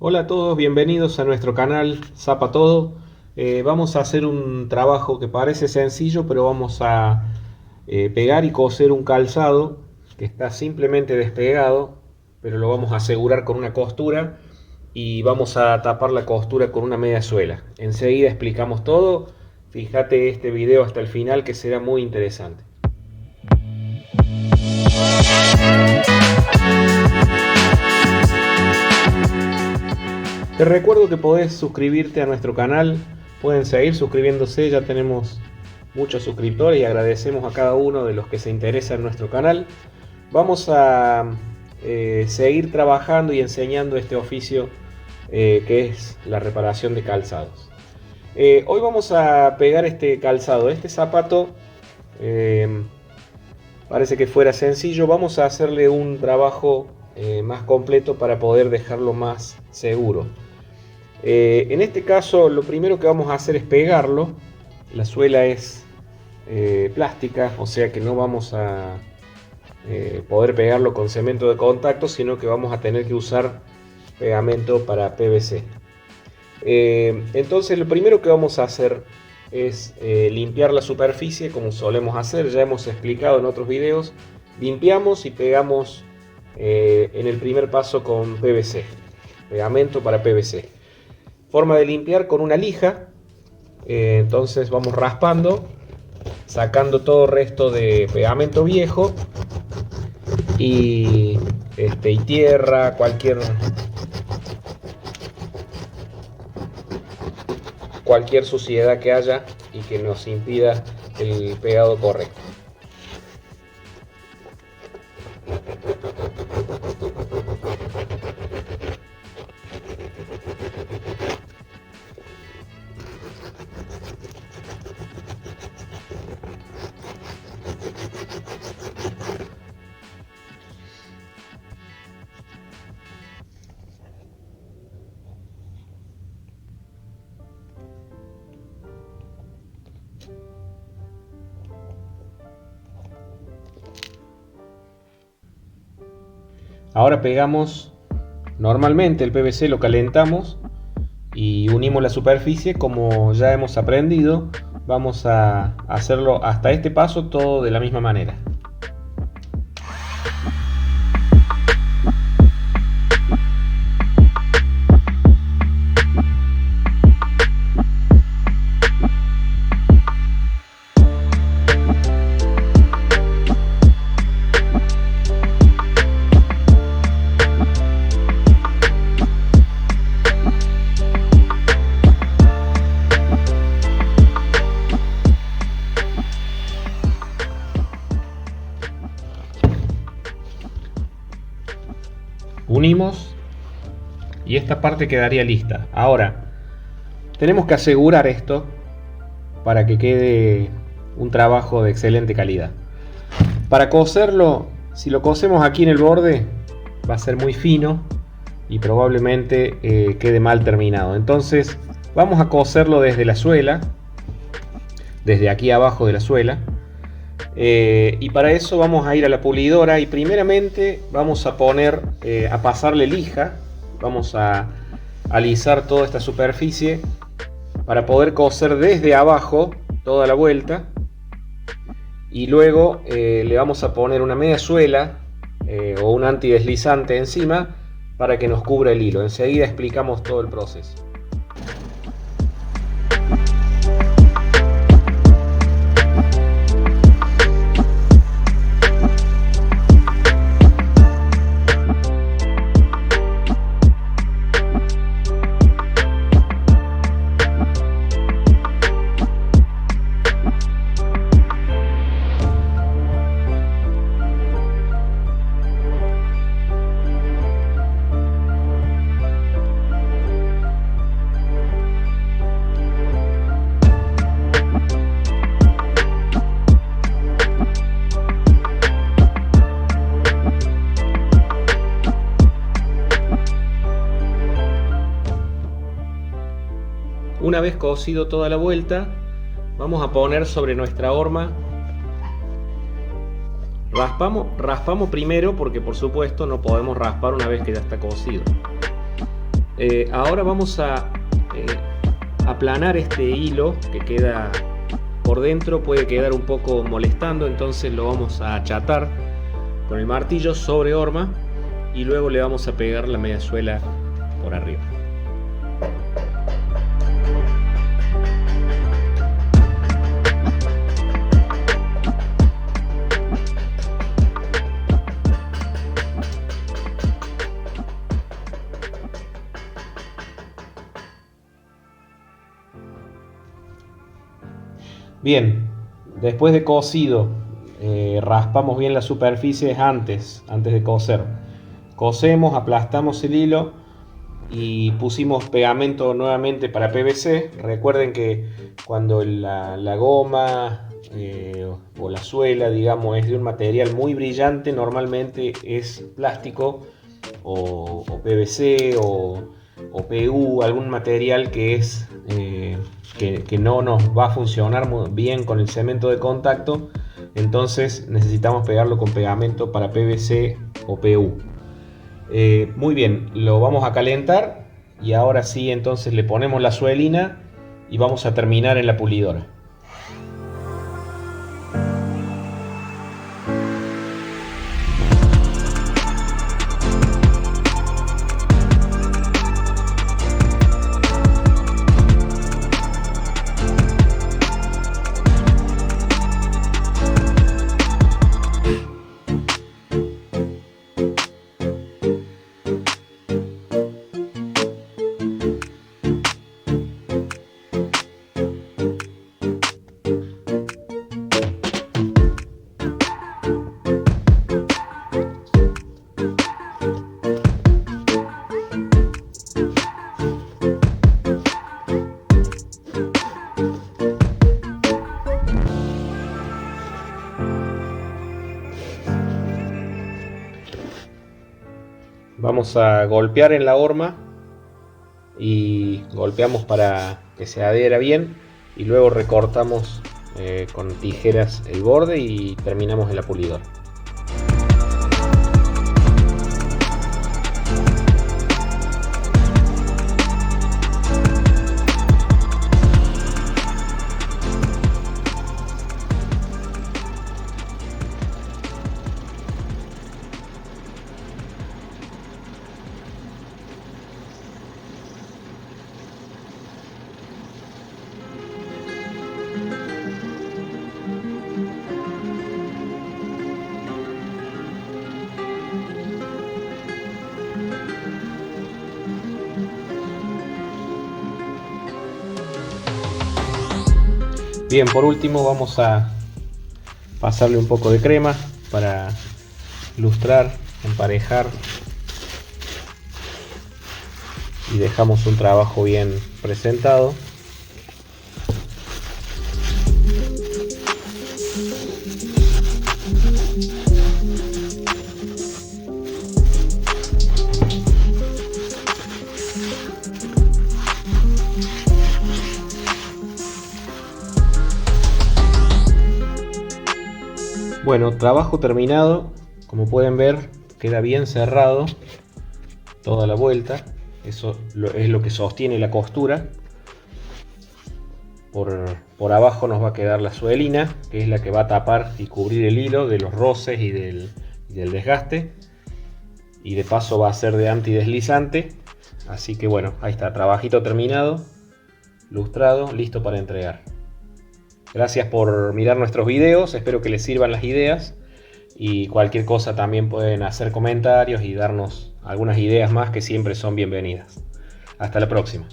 Hola a todos, bienvenidos a nuestro canal Zapa Todo. Vamos a hacer un trabajo que parece sencillo, pero vamos a pegar y coser un calzado que está simplemente despegado, pero lo vamos a asegurar con una costura y vamos a tapar la costura con una media suela. Enseguida explicamos todo. Fíjate este video hasta el final que será muy interesante. Te recuerdo que podés suscribirte a nuestro canal, pueden seguir suscribiéndose, ya tenemos muchos suscriptores y agradecemos a cada uno de los que se interesa en nuestro canal. Vamos a seguir trabajando y enseñando este oficio que es la reparación de calzados. Hoy vamos a pegar este calzado, este zapato parece que fuera sencillo, vamos a hacerle un trabajo más completo para poder dejarlo más seguro. En este caso lo primero que vamos a hacer es pegarlo. La suela es plástica, o sea que no vamos a poder pegarlo con cemento de contacto, sino que vamos a tener que usar pegamento para PVC. Entonces lo primero que vamos a hacer es limpiar la superficie como solemos hacer, ya hemos explicado en otros videos. Limpiamos y pegamos en el primer paso con PVC, pegamento para PVC. Forma de limpiar con una lija. Entonces vamos raspando, sacando todo resto de pegamento viejo y tierra, cualquier suciedad que haya y que nos impida el pegado correcto. Ahora pegamos normalmente el PVC, lo calentamos y unimos la superficie como ya hemos aprendido. Vamos a hacerlo hasta este paso todo de la misma manera. Unimos y esta parte quedaría lista. Ahora tenemos que asegurar esto para que quede un trabajo de excelente calidad. Para coserlo, si lo cosemos aquí en el borde va a ser muy fino y probablemente quede mal terminado. Entonces vamos a coserlo desde la suela, desde aquí abajo de la suela. Y para eso vamos a ir a la pulidora y primeramente vamos a a pasarle lija. Vamos a alisar toda esta superficie para poder coser desde abajo toda la vuelta, y luego le vamos a poner una media suela o un antideslizante encima para que nos cubra el hilo. Enseguida explicamos todo el proceso. Una vez cosido toda la vuelta, vamos a poner sobre nuestra horma. Raspamos primero porque por supuesto no podemos raspar una vez que ya está cosido. Ahora vamos a aplanar este hilo que queda por dentro, puede quedar un poco molestando, entonces lo vamos a achatar con el martillo sobre horma y luego le vamos a pegar la media suela por arriba. Bien, después de cosido, raspamos bien las superficies antes de coser. Cosemos, aplastamos el hilo y pusimos pegamento nuevamente para PVC. Recuerden que cuando la goma o la suela, digamos, es de un material muy brillante, normalmente es plástico o PVC o PU, algún material que es que no nos va a funcionar muy bien con el cemento de contacto. Entonces necesitamos pegarlo con pegamento para PVC o PU. Muy bien, lo vamos a calentar y ahora sí, entonces le ponemos la suelina y vamos a terminar en la pulidora. Vamos a golpear en la horma y golpeamos para que se adhiera bien y luego recortamos con tijeras el borde y terminamos en la pulidora. Bien, por último vamos a pasarle un poco de crema para lustrar, emparejar y dejamos un trabajo bien presentado. Bueno, trabajo terminado. Como pueden ver, queda bien cerrado toda la vuelta. Eso es lo que sostiene la costura. Por abajo nos va a quedar la suelina, que es la que va a tapar y cubrir el hilo de los roces y del desgaste. Y de paso va a ser de antideslizante. Así que bueno, ahí está, trabajito terminado, lustrado, listo para entregar. Gracias por mirar nuestros videos, espero que les sirvan las ideas y cualquier cosa también pueden hacer comentarios y darnos algunas ideas más que siempre son bienvenidas. Hasta la próxima.